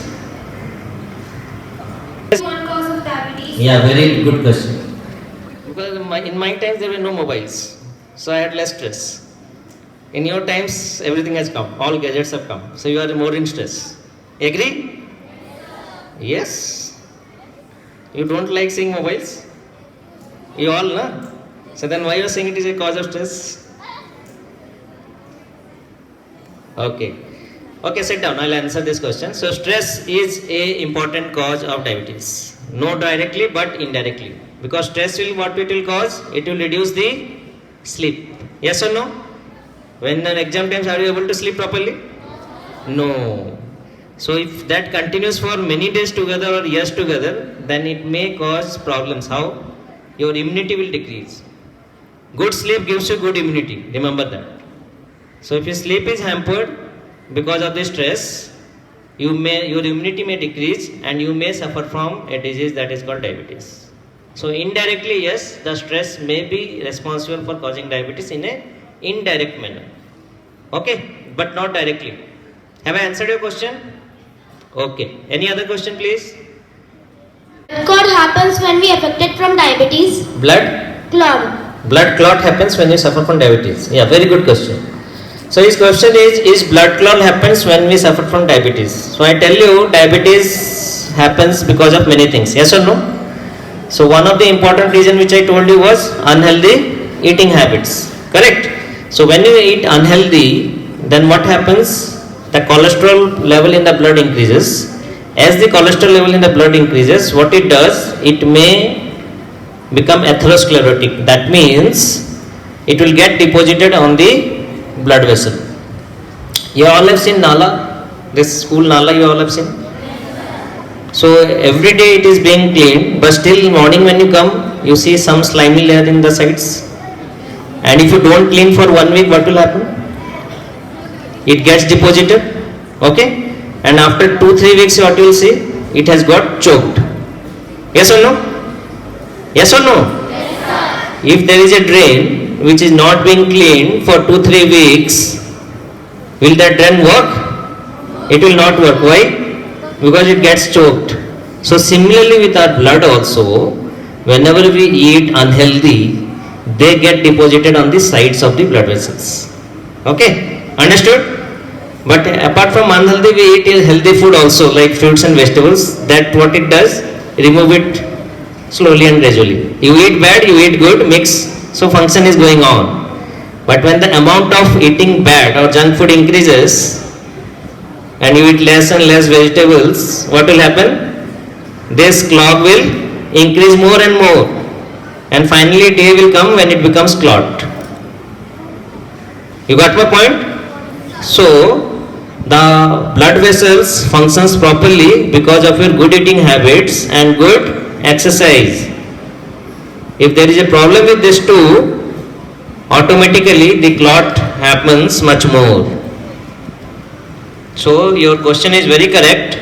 One cause of diabetes. Yeah, very good question. Because in my times there were no mobiles, so I had less stress. In your times everything has come, all gadgets have come, so you are more in stress. Agree? Yes. You don't like seeing mobiles? You all know. So then why you are saying it is a cause of stress? Okay. Okay, sit down. I'll answer this question. So stress is a important cause of diabetes. Not directly but indirectly. Because stress will what it will cause? It will reduce the sleep. Yes or no? When an exam times are you able to sleep properly? No. So if that continues for many days together or years together, then it may cause problems. How? Your immunity will decrease. Good sleep gives you good immunity. Remember that. So if your sleep is hampered because of the stress, your immunity may decrease and you may suffer from a disease that is called diabetes. So indirectly, yes, the stress may be responsible for causing diabetes in a indirect manner. Okay, but not directly. Have I answered your question? Okay. Any other question, please? What happens when we affected from diabetes? Blood Clot. clot happens when you suffer from diabetes. Yeah, very good question. So his question is blood clot happens when we suffer from diabetes? So I tell you, diabetes happens because of many things. Yes or no? So one of the important reason which I told you was unhealthy eating habits. Correct? So when you eat unhealthy, then what happens? The cholesterol level in the blood increases. As the cholesterol level in the blood increases, what it does, it may become atherosclerotic. That means it will get deposited on the blood vessel. You all have seen Nala? This school Nala you all have seen? So every day it is being cleaned, but still morning when you come, you see some slimy layer in the sides. And if you don't clean for 1 week, what will happen? It gets deposited. Okay? And after 2-3 weeks, what you will see? It has got choked. Yes or no? Yes or no? Yes, sir. If there is a drain which is not being cleaned for 2-3 weeks, will that drain work? It will not work. Why? Because it gets choked. So similarly with our blood also, whenever we eat unhealthy, they get deposited on the sides of the blood vessels. Okay? Understood? But apart from unhealthy, we eat healthy food also, like fruits and vegetables. That what it does, remove it slowly and gradually. You eat bad, you eat good, mix, so function is going on. But when the amount of eating bad or junk food increases, and you eat less and less vegetables, what will happen? This clog will increase more and more. And finally a day will come when it becomes clot. You got my point? So, the blood vessels functions properly because of your good eating habits and good exercise. If there is a problem with this too, automatically the clot happens much more. So your question is very correct,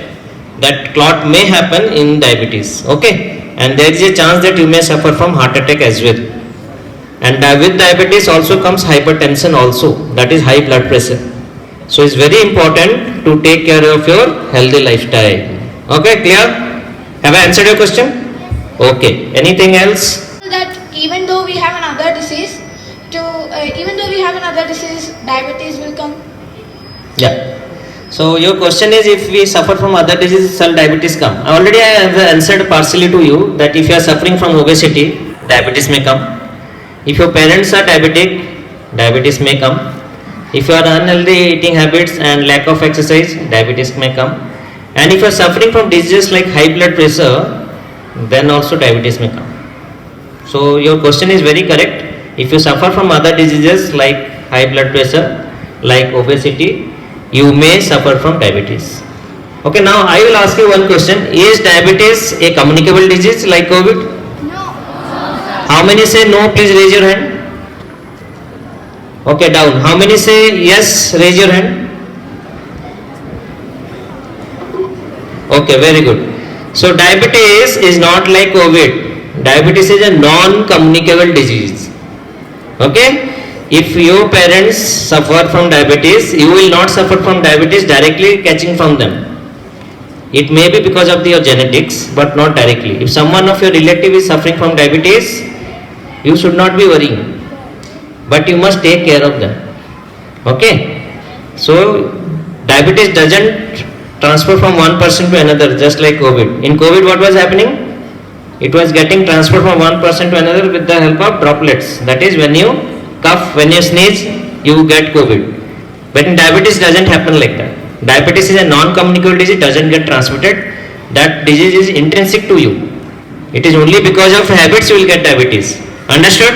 that clot may happen in diabetes. Okay? And there is a chance that you may suffer from heart attack as well. And with diabetes also comes hypertension also, that is high blood pressure. So it's very important to take care of your healthy lifestyle. Okay, clear? Have I answered your question? Okay. Anything else? That even though we have another disease, diabetes will come. Yeah. So your question is, if we suffer from other diseases, shall diabetes come? Already I have answered partially to you that if you are suffering from obesity, diabetes may come. If your parents are diabetic, diabetes may come. If you are unhealthy eating habits and lack of exercise, diabetes may come. And if you are suffering from diseases like high blood pressure, then also diabetes may come. So your question is very correct. If you suffer from other diseases like high blood pressure, like obesity, you may suffer from diabetes. Okay, now I will ask you one question. Is diabetes a communicable disease like COVID? No. How many say no? Please raise your hand. Okay, down. How many say yes? Raise your hand. Okay, very good. So diabetes is not like COVID. Diabetes is a non-communicable disease. Okay? If your parents suffer from diabetes, you will not suffer from diabetes directly catching from them. It may be because of your genetics, but not directly. If someone of your relative is suffering from diabetes, you should not be worrying. But you must take care of them. Okay? So, diabetes doesn't transfer from one person to another, just like COVID. In COVID, what was happening? It was getting transferred from one person to another with the help of droplets. That is, when you cough, when you sneeze, you get COVID. But in diabetes, doesn't happen like that. Diabetes is a non-communicable disease, doesn't get transmitted. That disease is intrinsic to you. It is only because of habits you will get diabetes. Understood?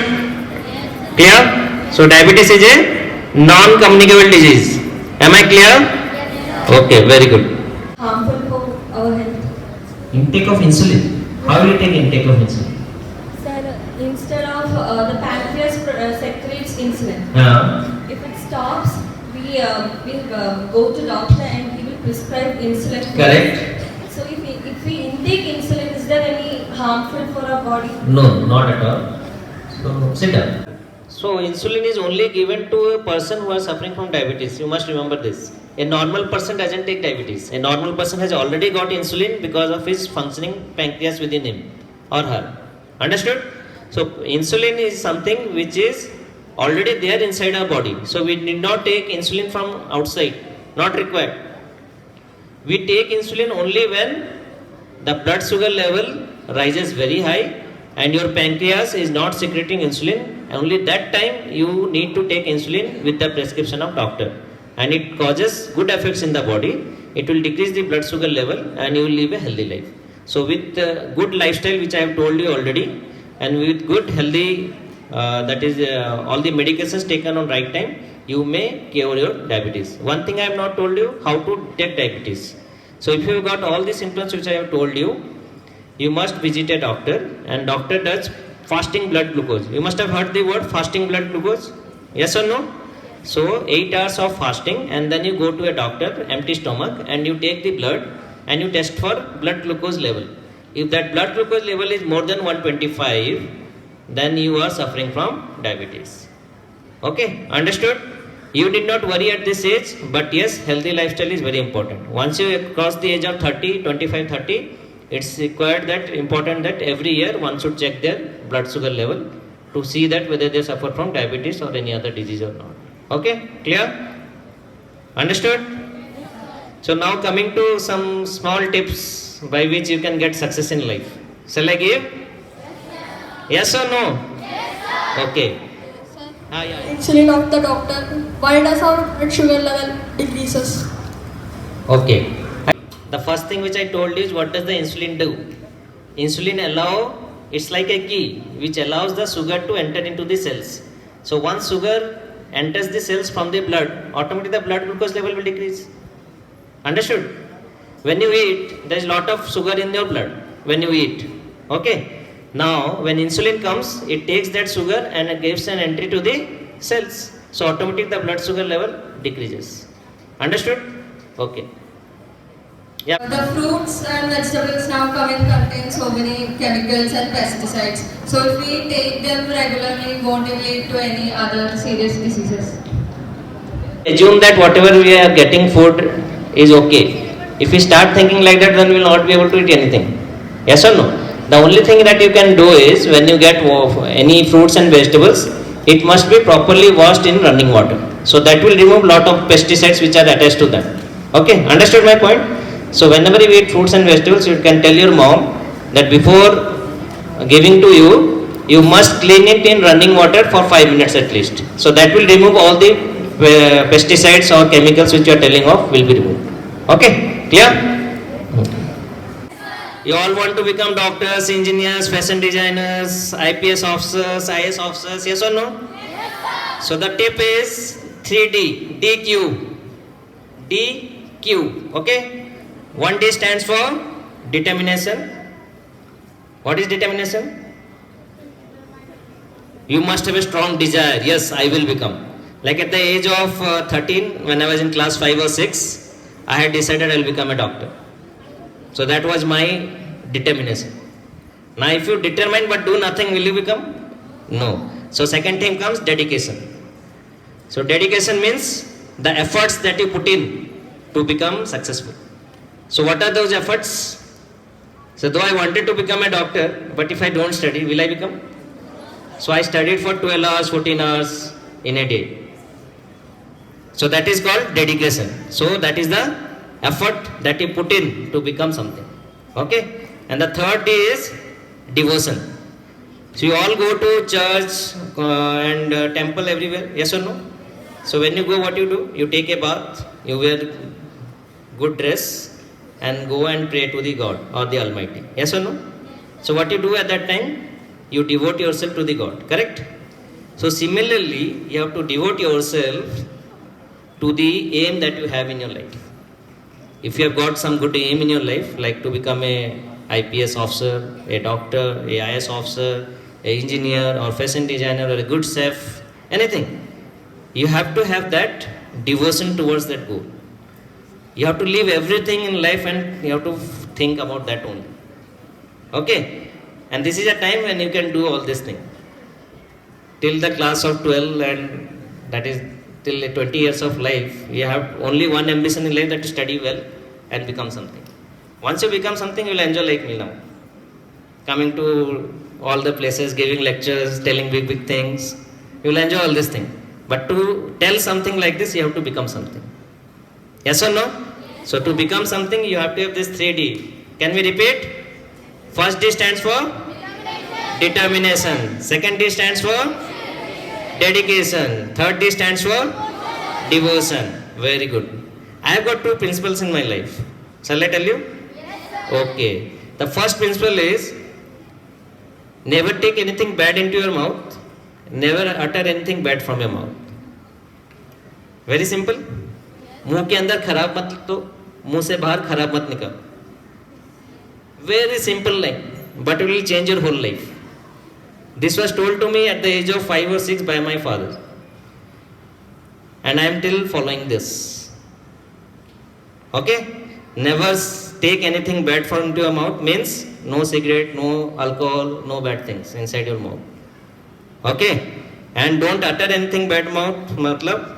Clear? So diabetes is a non-communicable disease. Am I clear? Okay, very good. Harmful for our health. Intake of insulin. How will you take intake of insulin? Sir, instead of the pancreas secretes insulin. Yeah. If it stops, we go to doctor and he will prescribe insulin. Correct. So if we intake insulin, is there any harmful for our body? No, not at all. So sit down. So insulin is only given to a person who is suffering from diabetes. You must remember this. A normal person doesn't take diabetes. A normal person has already got insulin because of his functioning pancreas within him or her. Understood? So insulin is something which is already there inside our body. So we need not take insulin from outside. Not required. We take insulin only when the blood sugar level rises very high and your pancreas is not secreting insulin. Only that time you need to take insulin with the prescription of doctor. And it causes good effects in the body. It will decrease the blood sugar level and you will live a healthy life. So with good lifestyle, which I have told you already, and with good healthy, that is all the medications taken on right time, you may cure your diabetes. One thing I have not told you, how to detect diabetes. So if you have got all the symptoms which I have told you, you must visit a doctor, and doctor does fasting blood glucose. You must have heard the word fasting blood glucose. Yes or no? So 8 hours of fasting, and then you go to a doctor, empty stomach, and you take the blood and you test for blood glucose level. If that blood glucose level is more than 125, then you are suffering from diabetes. Okay, understood? You did not worry at this age, but yes, healthy lifestyle is very important. Once you cross the age of 30, 25, 30, it's required that important that every year one should check their blood sugar level to see that whether they suffer from diabetes or any other disease or not. Okay, clear? Understood? So now coming to some small tips by which you can get success in life. Shall I give? Yes or no? Yes, sir. Okay. Insulin of the doctor. Why does our blood sugar level decreases? Okay. The first thing which I told you is what does the insulin do? Insulin it's like a key which allows the sugar to enter into the cells. So once sugar enters the cells from the blood, automatically the blood glucose level will decrease. Understood? When you eat, there is lot of sugar in your blood when you eat. Okay. Now when insulin comes, it takes that sugar and it gives an entry to the cells. So automatically the blood sugar level decreases. Understood? Okay. Yeah. The fruits and vegetables now contain so many chemicals and pesticides. So if we take them regularly, won't it lead to any other serious diseases? Assume that whatever we are getting food is okay. If we start thinking like that, then we will not be able to eat anything. Yes or no? The only thing that you can do is when you get any fruits and vegetables, it must be properly washed in running water. So that will remove lot of pesticides which are attached to them. Okay, understood my point? So whenever you eat fruits and vegetables, you can tell your mom that before giving to you, you must clean it in running water for 5 minutes at least. So that will remove all the pesticides or chemicals which you are telling of will be removed. Okay, clear? You all want to become doctors, engineers, fashion designers, IPS officers, IS officers, yes or no? Yes, sir. So the tip is 3D, DQ. DQ, okay? 1D stands for determination. What is determination? You must have a strong desire. Yes, I will become. Like at the age of 13, when I was in class 5 or 6, I had decided I will become a doctor. So that was my determination. Now if you determine but do nothing, will you become? No. So second thing comes dedication. So dedication means the efforts that you put in to become successful. So what are those efforts? So though I wanted to become a doctor, but if I don't study, will I become? So I studied for 12 hours, 14 hours in a day. So that is called dedication. So that is the effort that you put in to become something. Okay? And the third is devotion. So you all go to church and temple everywhere, yes or no? So when you go, what you do? You take a bath, you wear good dress and go and pray to the God or the Almighty. Yes or no? So what you do at that time? You devote yourself to the God. Correct? So similarly, you have to devote yourself to the aim that you have in your life. If you have got some good aim in your life, like to become a IPS officer, a doctor, a IS officer, a engineer or fashion designer or a good chef, anything, you have to have that devotion towards that goal. You have to leave everything in life and you have to think about that only. Okay? And this is a time when you can do all this thing. Till the class of 12, and that is till 20 years of life, you have only one ambition in life, that to study well and become something. Once you become something, you will enjoy like me now. Coming to all the places, giving lectures, telling big things. You will enjoy all this thing. But to tell something like this, you have to become something. Yes or no? Yes. So to become something, you have to have this 3D. Can we repeat? First D stands for determination. Second D stands for dedication. Third D stands for devotion. Very good. I have got 2 principles in my life. Shall I tell you? Yes, sir. Okay. The first principle is never take anything bad into your mouth. Never utter anything bad from your mouth. Very simple. मुंह के अंदर खराब मत तो मुंह से बाहर खराब मत निकाल. Very simple line, but it will change your whole life. This was told to me at the age of 5 or 6 by my father, and I am still following this. Okay? Never take anything bad from into your mouth means no cigarette, no alcohol, no bad things inside your mouth. Okay? And don't utter anything bad mouth, matlab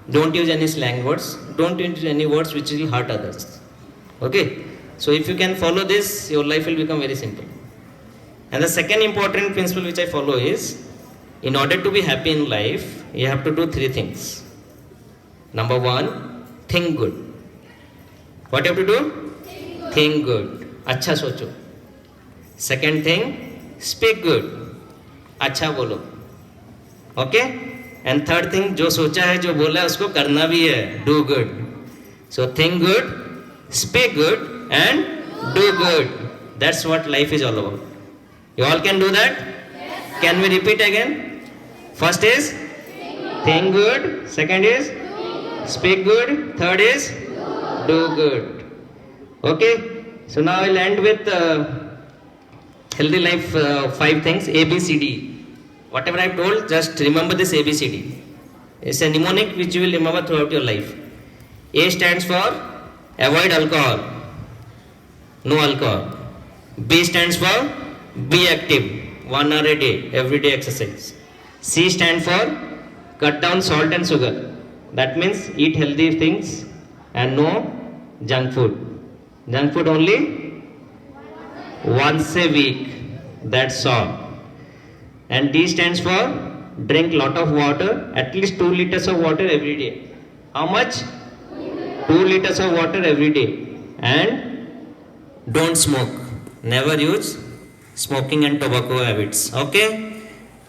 don't use any slang words, don't use any words which will hurt others. Okay? So if you can follow this, your life will become very simple. And the second important principle which I follow is, in order to be happy in life, you have to do 3 things. Number 1, think good. What you have to do? Think good. Acha socho. Second thing, speak good. Acha bolo. Okay? And third thing, जो सोचा है, जो बोला है, उसको करना भी है. Do good. So think good, speak good, and do good. That's what life is all about. You all can do that? Yes, can we repeat again? First is think good. Second is speak good. Third is do good. Okay? So now I'll end with healthy life 5 things. A, B, C, D. Whatever I've told, just remember this ABCD. It's a mnemonic which you will remember throughout your life. A stands for avoid alcohol. No alcohol. B stands for be active. 1 hour a day, everyday exercise. C stands for cut down salt and sugar. That means eat healthy things and no junk food. Junk food only once a week. That's all. And D stands for drink lot of water, at least 2 liters of water every day. How much? 2 liters of water every day. And don't smoke. Never use smoking and tobacco habits. Okay?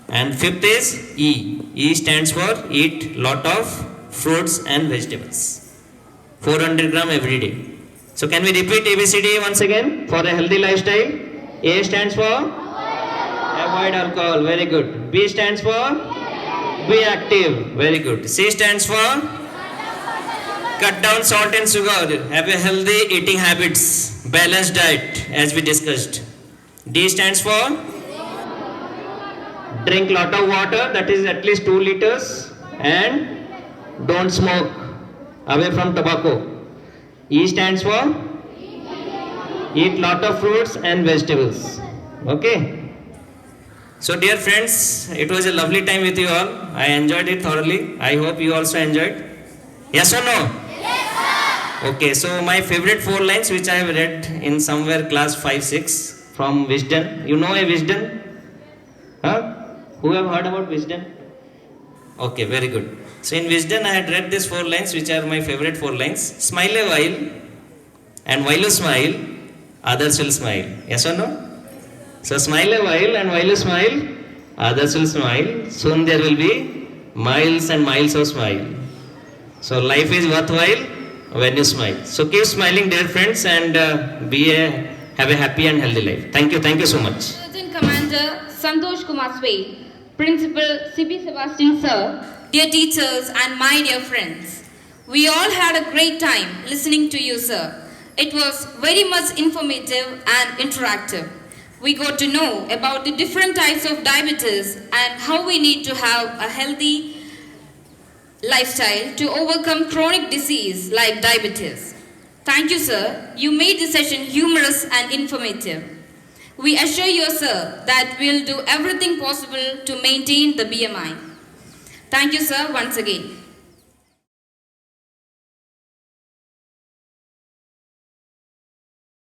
And 5th is E. E stands for eat lot of fruits and vegetables. 400 gram every day. So can we repeat ABCD once again for a healthy lifestyle? A stands for avoid alcohol, very good. B stands for be active, very good. C stands for cut down salt and sugar, have a healthy eating habits, balanced diet as we discussed. D stands for drink lot of water, that is at least 2 liters, and don't smoke, away from tobacco. E stands for eat lot of fruits and vegetables. Okay? So dear friends, it was a lovely time with you all. I enjoyed it thoroughly. I hope you also enjoyed. Yes or no? Yes, sir. Okay, so my favorite 4 lines which I have read in somewhere class 5-6 from Wisdom. You know a Wisdom? Huh? Who have heard about Wisdom? Okay, very good. So in Wisdom I had read these 4 lines which are my favorite 4 lines. Smile a while, and while you smile, others will smile. Yes or no? So smile a while, and while you smile, others will smile. Soon there will be miles and miles of smile. So life is worthwhile when you smile. So keep smiling, dear friends, and have a happy and healthy life. Thank you so much. Sergeant Commander Santosh Kumar Sway, Principal C.P. Sebastian Sir, dear teachers and my dear friends, we all had a great time listening to you, sir. It was very much informative and interactive. We got to know about the different types of diabetes and how we need to have a healthy lifestyle to overcome chronic disease like diabetes. Thank you, sir. You made the session humorous and informative. We assure you, sir, that we'll do everything possible to maintain the BMI. Thank you, sir, once again.